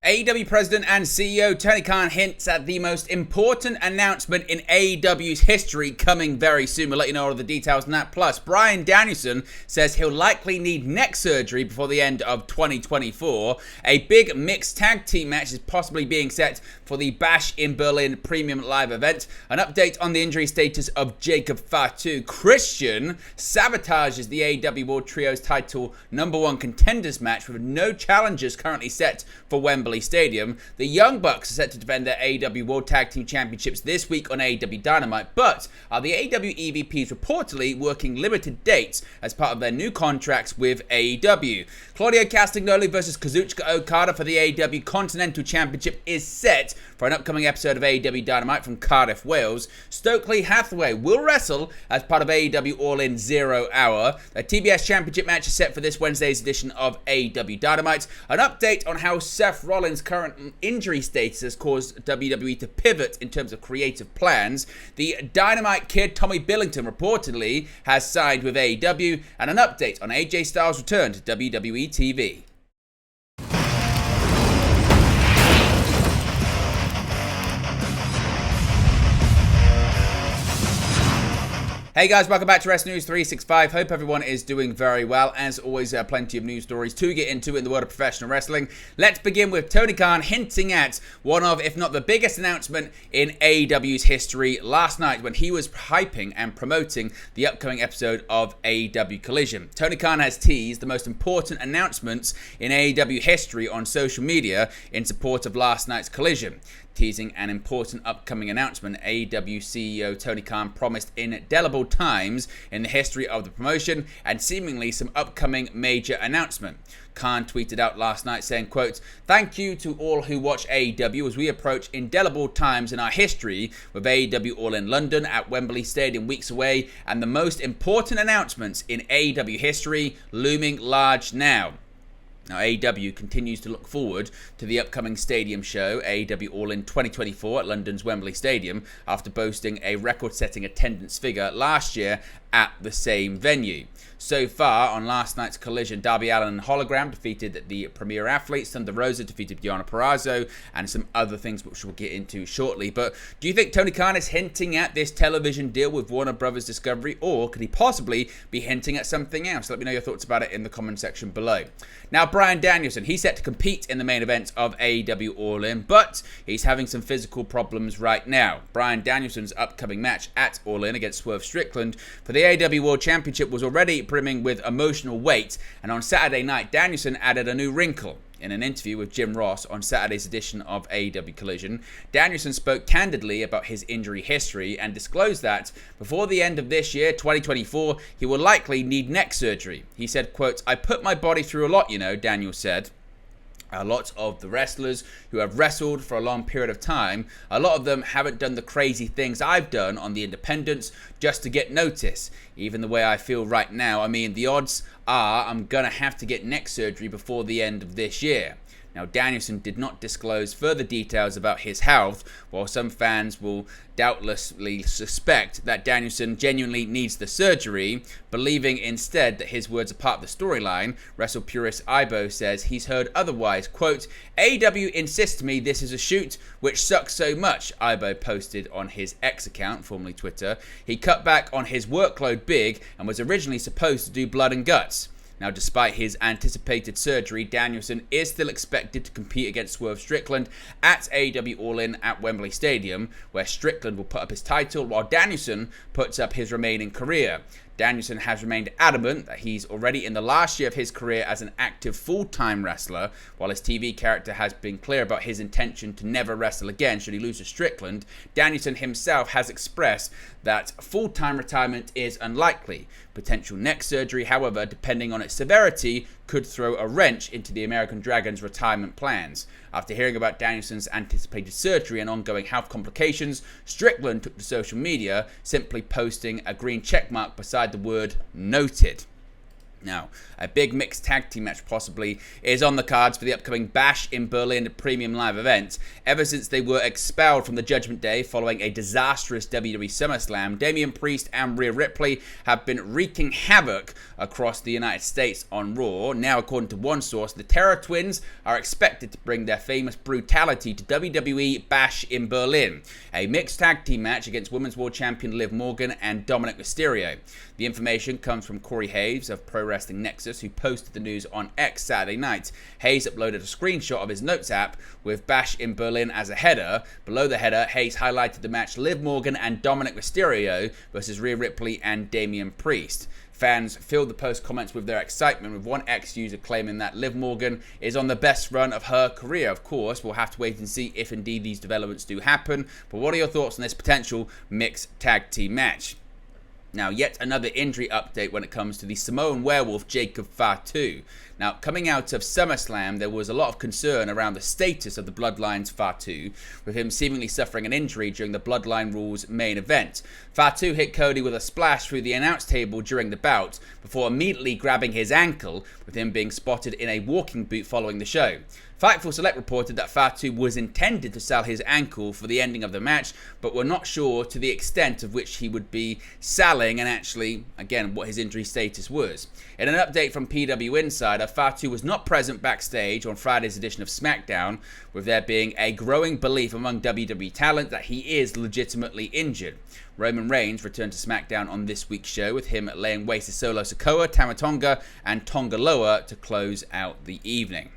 AEW President and CEO Tony Khan hints at the most important announcement in AEW's history coming very soon. We'll let you know all of the details on that. Plus, Bryan Danielson says he'll likely need neck surgery before the end of 2024. A big mixed tag team match is possibly being set for the Bash in Berlin Premium Live event. An update on the injury status of Jacob Fatu. Christian sabotages the AEW World Trios title #1 contenders match with no challengers currently set for Wembley Stadium. The Young Bucks are set to defend their AEW World Tag Team Championships this week on AEW Dynamite, but are the AEW EVPs reportedly working limited dates as part of their new contracts with AEW. Claudio Castagnoli versus Kazuchika Okada for the AEW Continental Championship is set for an upcoming episode of AEW Dynamite from Cardiff, Wales. Stokely Hathaway will wrestle as part of AEW All In 0 Hour. A TBS Championship match is set for this Wednesday's edition of AEW Dynamite. An update on how Seth Rollins' current injury status has caused WWE to pivot in terms of creative plans. The Dynamite Kid Tommy Billington reportedly has signed with AEW, and an update on AJ Styles' return to WWE TV. Hey guys, welcome back to Wrestling News 365. Hope everyone is doing very well. As always, plenty of news stories to get into in the world of professional wrestling. Let's begin with Tony Khan hinting at one of, if not the biggest announcement in AEW's history last night when he was hyping and promoting the upcoming episode of AEW Collision. Tony Khan has teased the most important announcements in AEW history on social media in support of last night's Collision. Teasing an important upcoming announcement, AEW CEO Tony Khan promised indelible times in the history of the promotion and seemingly some upcoming major announcement. Khan tweeted out last night saying, quote, "Thank you to all who watch AEW as we approach indelible times in our history with AEW All in London at Wembley Stadium weeks away and the most important announcements in AEW history looming large now." Now, AEW continues to look forward to the upcoming stadium show, AEW All In 2024 at London's Wembley Stadium, after boasting a record-setting attendance figure last year at the same venue. So far, on last night's Collision, Darby Allin and Hologram defeated the Premier Athletes, Thunder Rosa defeated Deonna Purrazzo, and some other things which we'll get into shortly. But do you think Tony Khan is hinting at this television deal with Warner Brothers Discovery, or could he possibly be hinting at something else? Let me know your thoughts about it in the comment section below. Now, Bryan Danielson, he's set to compete in the main event of AEW All In, but he's having some physical problems right now. Bryan Danielson's upcoming match at All In against Swerve Strickland for the AEW World Championship was already brimming with emotional weight, and on Saturday night, Danielson added a new wrinkle. In an interview with Jim Ross on Saturday's edition of AEW Collision, Danielson spoke candidly about his injury history and disclosed that before the end of this year, 2024, he will likely need neck surgery. He said, quote, "I put my body through a lot, Daniel said. A lot of the wrestlers who have wrestled for a long period of time, a lot of them haven't done the crazy things I've done on the independents just to get notice. Even the way I feel right now, I mean, the odds are I'm going to have to get neck surgery before the end of this year." Now, Danielson did not disclose further details about his health, while some fans will doubtlessly suspect that Danielson genuinely needs the surgery, believing instead that his words are part of the storyline. Wrestle purist Ibo says he's heard otherwise. Quote, "AEW insists to me this is a shoot, which sucks so much," Ibo posted on his X account, formerly Twitter. He cut back on his workload big and was originally supposed to do blood and guts. Now, despite his anticipated surgery, Danielson is still expected to compete against Swerve Strickland at AEW All In at Wembley Stadium, where Strickland will put up his title while Danielson puts up his remaining career. Danielson has remained adamant that he's already in the last year of his career as an active full-time wrestler, while his TV character has been clear about his intention to never wrestle again should he lose to Strickland. Danielson himself has expressed that full-time retirement is unlikely. Potential neck surgery, however, depending on its severity, could throw a wrench into the American Dragon's retirement plans. After hearing about Danielson's anticipated surgery and ongoing health complications, Strickland took to social media, simply posting a green checkmark beside the word "noted." Now, a big mixed tag team match possibly is on the cards for the upcoming Bash in Berlin premium live event. Ever since they were expelled from the Judgment Day following a disastrous WWE SummerSlam, Damian Priest and Rhea Ripley have been wreaking havoc across the United States on Raw. Now, according to one source, the Terror Twins are expected to bring their famous brutality to WWE Bash in Berlin, a mixed tag team match against Women's World Champion Liv Morgan and Dominic Mysterio. The information comes from Corey Hayes of Pro Wrestling Nexus, who posted the news on X Saturday night. Hayes uploaded a screenshot of his notes app with Bash in Berlin as a header. Below the header, Hayes highlighted the match Liv Morgan and Dominic Mysterio versus Rhea Ripley and Damian Priest. Fans filled the post comments with their excitement, with one ex-user claiming that Liv Morgan is on the best run of her career. Of course, we'll have to wait and see if indeed these developments do happen. But what are your thoughts on this potential mixed tag team match? Now, yet another injury update when it comes to the Samoan werewolf Jacob Fatu. Now, coming out of SummerSlam, there was a lot of concern around the status of the Bloodline's Fatu, with him seemingly suffering an injury during the Bloodline Rules main event. Fatu hit Cody with a splash through the announce table during the bout, before immediately grabbing his ankle, with him being spotted in a walking boot following the show. Fightful Select reported that Fatu was intended to sell his ankle for the ending of the match, but were not sure to the extent of which he would be selling and actually, again, what his injury status was. In an update from PW Insider, Fatu was not present backstage on Friday's edition of SmackDown, with there being a growing belief among WWE talent that he is legitimately injured. Roman Reigns returned to SmackDown on this week's show, with him laying waste to Solo Sikoa, Tama Tonga, and Tonga Loa to close out the evening.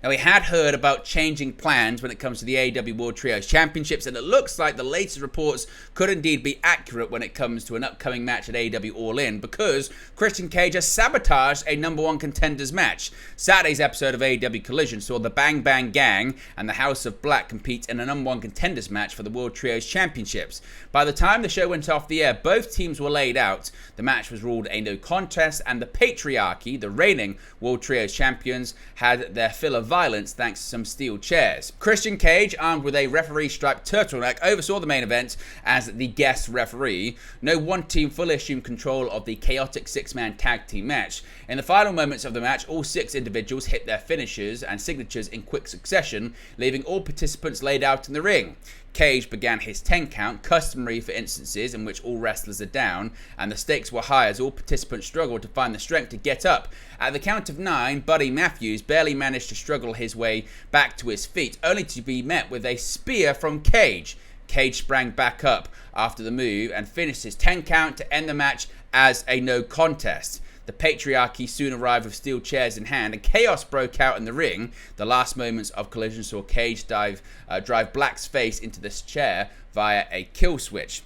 Now, we had heard about changing plans when it comes to the AEW World Trios Championships, and it looks like the latest reports could indeed be accurate when it comes to an upcoming match at AEW All In, because Christian Cage has sabotaged a number one contenders match. Saturday's episode of AEW Collision saw the Bang Bang Gang and the House of Black compete in a number one contenders match for the World Trios Championships. By the time the show went off the air, both teams were laid out. The match was ruled a no contest, and the Patriarchy, the reigning World Trios champions, had their fill of violence thanks to some steel chairs. Christian Cage, armed with a referee-striped turtleneck, oversaw the main event as the guest referee. No one team fully assumed control of the chaotic six-man tag team match. In the final moments of the match, all six individuals hit their finishers and signatures in quick succession, leaving all participants laid out in the ring. Cage began his 10 count, customary for instances in which all wrestlers are down, and the stakes were high as all participants struggled to find the strength to get up. At the count of 9, Buddy Matthews barely managed to struggle his way back to his feet, only to be met with a spear from Cage. Cage sprang back up after the move and finished his 10 count to end the match as a no contest. The Patriarchy soon arrived with steel chairs in hand, and chaos broke out in the ring. The last moments of Collision saw Cage drive Black's face into this chair via a kill switch.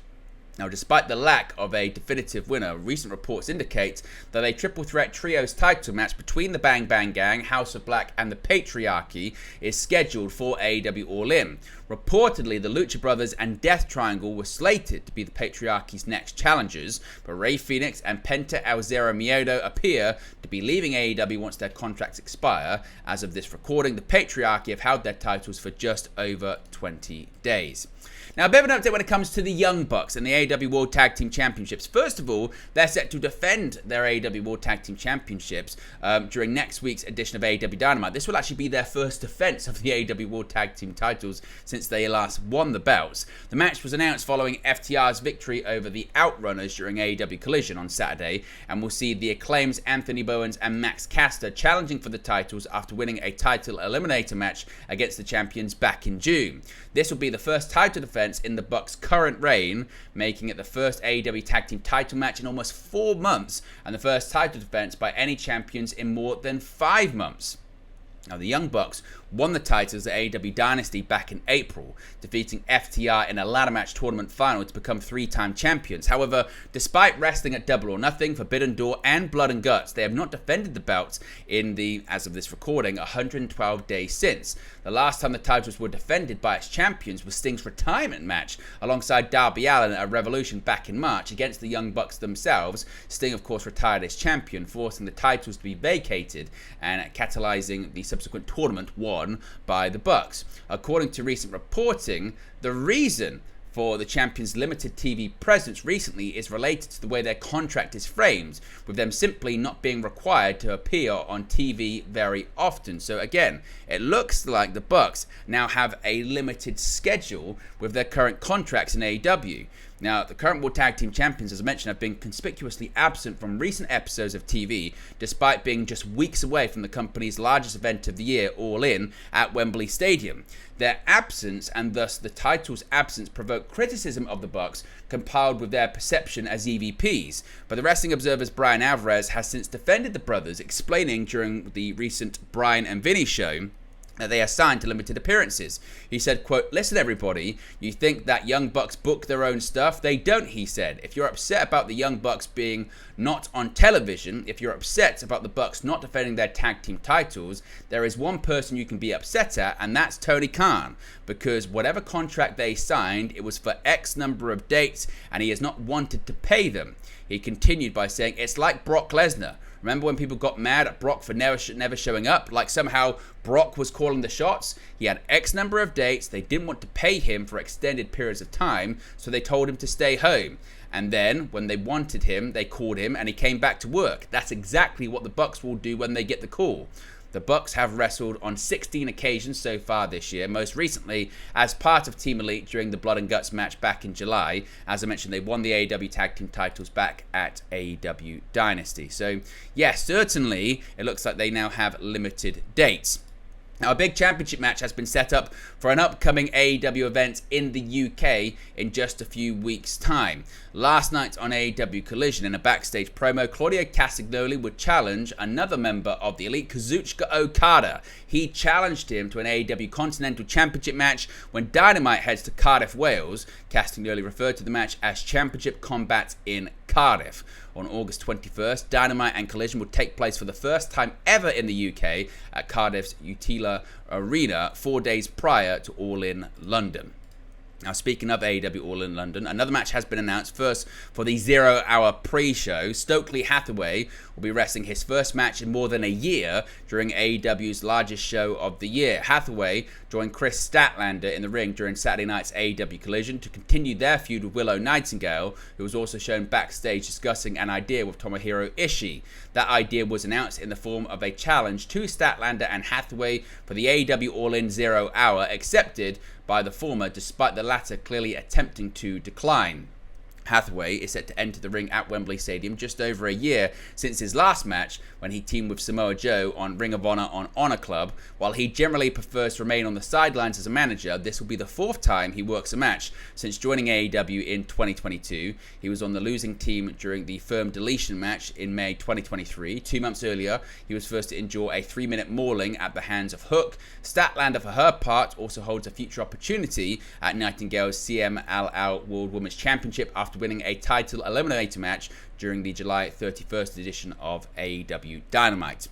Now, despite the lack of a definitive winner, recent reports indicate that a triple threat trios title match between the Bang Bang Gang, House of Black, and the Patriarchy is scheduled for AEW All In. Reportedly, the Lucha Brothers and Death Triangle were slated to be the Patriarchy's next challengers, but Rey Fenix and Penta El Zero Miedo appear to be leaving AEW once their contracts expire. As of this recording, the Patriarchy have held their titles for just over 20 days. Now, a bit of an update when it comes to the Young Bucks and the AEW World Tag Team Championships. First of all, they're set to defend their AEW World Tag Team Championships during next week's edition of AEW Dynamite. This will actually be their first defense of the AEW World Tag Team titles since they last won the belts. The match was announced following FTR's victory over the Outrunners during AEW Collision on Saturday, and we'll see the Acclaim's Anthony Bowens and Max Caster challenging for the titles after winning a title eliminator match against the champions back in June. This will be the first title defense in the Bucks' current reign, making it the first AEW Tag Team title match in almost 4 months, and the first title defense by any champions in more than 5 months. Now, the Young Bucks won the titles at AEW Dynasty back in April, defeating FTR in a ladder match tournament final to become 3-time champions. However, despite wrestling at Double or Nothing, Forbidden Door, and Blood and Guts, they have not defended the belts in the, as of this recording, 112 days since. The last time the titles were defended by its champions was Sting's retirement match alongside Darby Allin at Revolution back in March against the Young Bucks themselves. Sting, of course, retired as champion, forcing the titles to be vacated and catalyzing the subsequent tournament won by the Bucks. According to recent reporting, the reason for the champions' limited TV presence recently is related to the way their contract is framed, with them simply not being required to appear on TV very often. So again, it looks like the Bucks now have a limited schedule with their current contracts in AEW. Now, the current World Tag Team Champions, as I mentioned, have been conspicuously absent from recent episodes of TV, despite being just weeks away from the company's largest event of the year, All In, at Wembley Stadium. Their absence, and thus the title's absence, provoked criticism of the Bucks, compiled with their perception as EVPs. But the Wrestling Observer's Brian Alvarez has since defended the brothers, explaining during the recent Brian and Vinny show that they are signed to limited appearances. He said, quote, "Listen everybody, you think that Young Bucks book their own stuff? They don't," he said. "If you're upset about the Young Bucks being not on television, if you're upset about the Bucks not defending their tag team titles, there is one person you can be upset at, and that's Tony Khan. Because whatever contract they signed, it was for X number of dates, and he has not wanted to pay them." He continued by saying, "It's like Brock Lesnar. Remember when people got mad at Brock for never showing up? Like somehow Brock was calling the shots? He had X number of dates, they didn't want to pay him for extended periods of time, so they told him to stay home. And then, when they wanted him, they called him and he came back to work. That's exactly what the Bucks will do when they get the call." The Bucks have wrestled on 16 occasions so far this year, most recently as part of Team Elite during the Blood and Guts match back in July. As I mentioned, they won the AEW Tag Team titles back at AEW Dynasty. So, yes, certainly it looks like they now have limited dates. Now, a big championship match has been set up for an upcoming AEW event in the UK in just a few weeks' time. Last night on AEW Collision, in a backstage promo, Claudio Castagnoli would challenge another member of the Elite, Kazuchika Okada. He challenged him to an AEW Continental Championship match when Dynamite heads to Cardiff, Wales. Castagnoli referred to the match as Championship Combat in Cardiff. On August 21st, Dynamite and Collision will take place for the first time ever in the UK at Cardiff's Utila Arena 4 days prior to All In London. Now, speaking of AEW All In London, another match has been announced. First, for the 0 hour pre-show, Stokely Hathaway will be wrestling his first match in more than a year during AEW's largest show of the year. Hathaway joined Chris Statlander in the ring during Saturday night's AEW Collision to continue their feud with Willow Nightingale, who was also shown backstage discussing an idea with Tomohiro Ishii. That idea was announced in the form of a challenge to Statlander and Hathaway for the AEW All In 0 hour, accepted by the former, despite the latter clearly attempting to decline. Hathaway is set to enter the ring at Wembley Stadium just over a year since his last match, when he teamed with Samoa Joe on Ring of Honor on Honor Club. While he generally prefers to remain on the sidelines as a manager, this will be the 4th time he works a match since joining AEW in 2022. He was on the losing team during the firm deletion match in May 2023. 2 months earlier, he was first to endure a 3-minute mauling at the hands of Hook. Statlander, for her part, also holds a future opportunity at Nightingale's CMLL World Women's Championship after winning a title eliminator match during the July 31st edition of AEW Dynamite.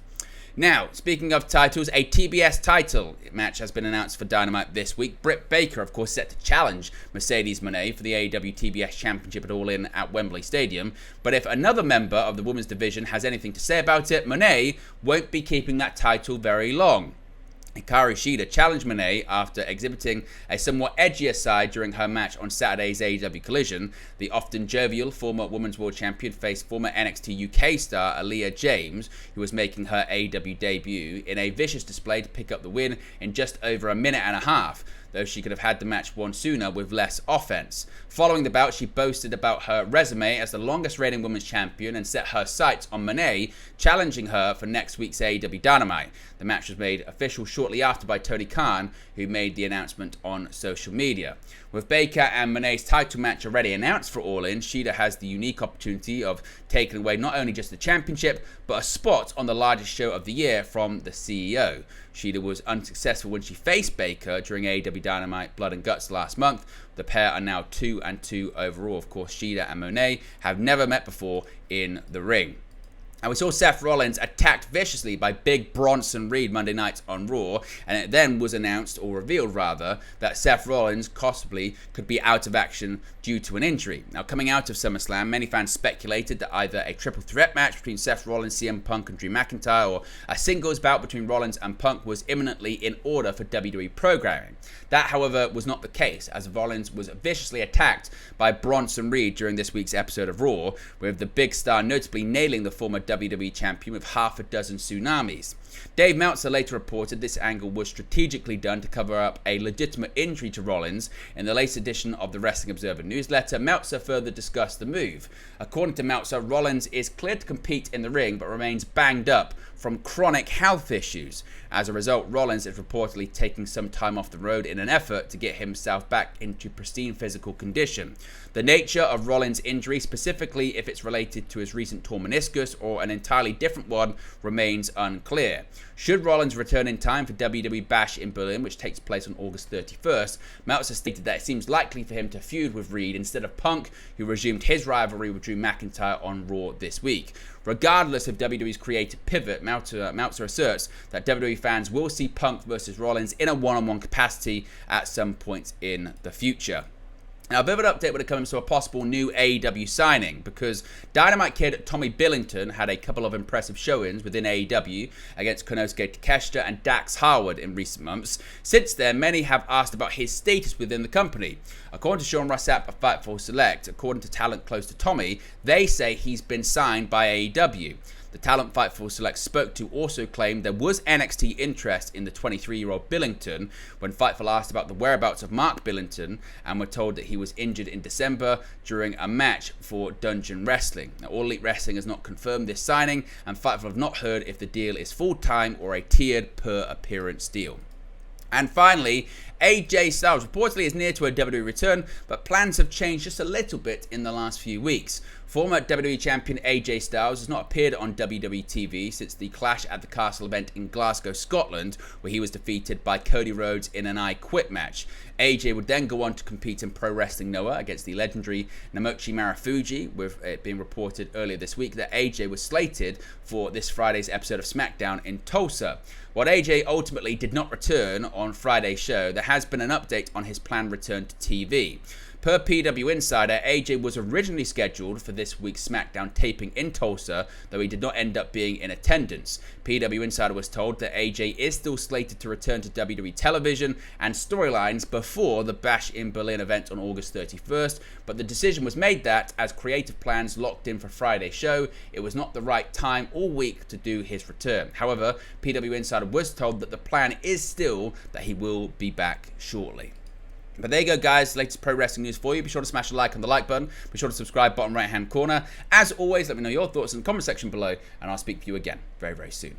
Now, speaking of titles, a TBS title match has been announced for Dynamite this week. Britt Baker, of course, set to challenge Mercedes Moné for the AEW TBS Championship at All In at Wembley Stadium. But if another member of the women's division has anything to say about it, Moné won't be keeping that title very long. Hikaru Shida challenged Moné after exhibiting a somewhat edgier side during her match on Saturday's AEW Collision. The often jovial former Women's World Champion faced former NXT UK star Aaliyah James, who was making her AEW debut, in a vicious display to pick up the win in just over a minute and a half, though she could have had the match won sooner with less offense. Following the bout, she boasted about her resume as the longest reigning women's champion and set her sights on Moné, challenging her for next week's AEW Dynamite. The match was made official shortly after by Tony Khan, who made the announcement on social media. With Baker and Moné's title match already announced for All In, Shida has the unique opportunity of taking away not only just the championship, but a spot on the largest show of the year from the CEO. Shida was unsuccessful when she faced Baker during AEW Dynamite Blood and Guts last month. The pair are now 2-2 overall. Of course, Shida and Moné have never met before in the ring. And we saw Seth Rollins attacked viciously by Big Bronson Reed Monday night on Raw, and it then was announced, or revealed rather, that Seth Rollins possibly could be out of action due to an injury. Now, coming out of SummerSlam, many fans speculated that either a triple threat match between Seth Rollins, CM Punk, and Drew McIntyre, or a singles bout between Rollins and Punk was imminently in order for WWE programming. That, however, was not the case, as Rollins was viciously attacked by Bronson Reed during this week's episode of Raw, with the big star notably nailing the former WWE champion with half a dozen tsunamis. Dave Meltzer later reported this angle was strategically done to cover up a legitimate injury to Rollins. In the latest edition of the Wrestling Observer newsletter, Meltzer further discussed the move. According to Meltzer, Rollins is cleared to compete in the ring but remains banged up from chronic health issues. As a result, Rollins is reportedly taking some time off the road in an effort to get himself back into pristine physical condition. The nature of Rollins' injury, specifically if it's related to his recent torn meniscus or an entirely different one, remains unclear. Should Rollins return in time for WWE Bash in Berlin, which takes place on August 31st, Meltzer stated that it seems likely for him to feud with Reed instead of Punk, who resumed his rivalry with Drew McIntyre on Raw this week. Regardless of WWE's creative pivot, Meltzer asserts that WWE fans will see Punk versus Rollins in a one-on-one capacity at some point in the future. Now, a bit of an update when it comes to a possible new AEW signing, because Dynamite kid Tommy Billington had a couple of impressive showings within AEW against Konosuke Takeshita and Dax Harwood in recent months. Since then, many have asked about his status within the company. According to Sean Rossap of Fightful Select, according to talent close to Tommy, they say he's been signed by AEW. The talent Fightful Select spoke to also claimed there was NXT interest in the 23-year-old Billington when Fightful asked about the whereabouts of Mark Billington and were told that he was injured in December during a match for Dungeon Wrestling. Now, All Elite Wrestling has not confirmed this signing, and Fightful have not heard if the deal is full-time or a tiered per-appearance deal. And finally, AJ Styles reportedly is near to a WWE return, but plans have changed just a little bit in the last few weeks. Former WWE champion AJ Styles has not appeared on WWE TV since the Clash at the Castle event in Glasgow, Scotland, where he was defeated by Cody Rhodes in an I Quit match. AJ would then go on to compete in Pro Wrestling Noah against the legendary Namochi Marufuji, with it being reported earlier this week that AJ was slated for this Friday's episode of SmackDown in Tulsa. While AJ ultimately did not return on Friday's show, there has been an update on his planned return to TV. Per PW Insider, AJ was originally scheduled for this week's SmackDown taping in Tulsa, though he did not end up being in attendance. PW Insider was told that AJ is still slated to return to WWE television and storylines before the Bash in Berlin event on August 31st, but the decision was made that, as creative plans locked in for Friday's show, it was not the right time or week to do his return. However, PW Insider was told that the plan is still that he will be back shortly. But there you go, guys. Latest pro wrestling news for you. Be sure to smash a like on the like button. Be sure to subscribe, bottom right hand corner. As always, let me know your thoughts in the comment section below, and I'll speak to you again very, very soon.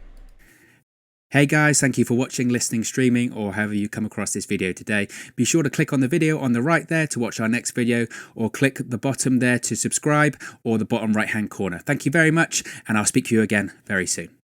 Hey guys, thank you for watching, listening, streaming, or however you come across this video today. Be sure to click on the video on the right there to watch our next video, or click the bottom there to subscribe, or the bottom right hand corner. Thank you very much, and I'll speak to you again very soon.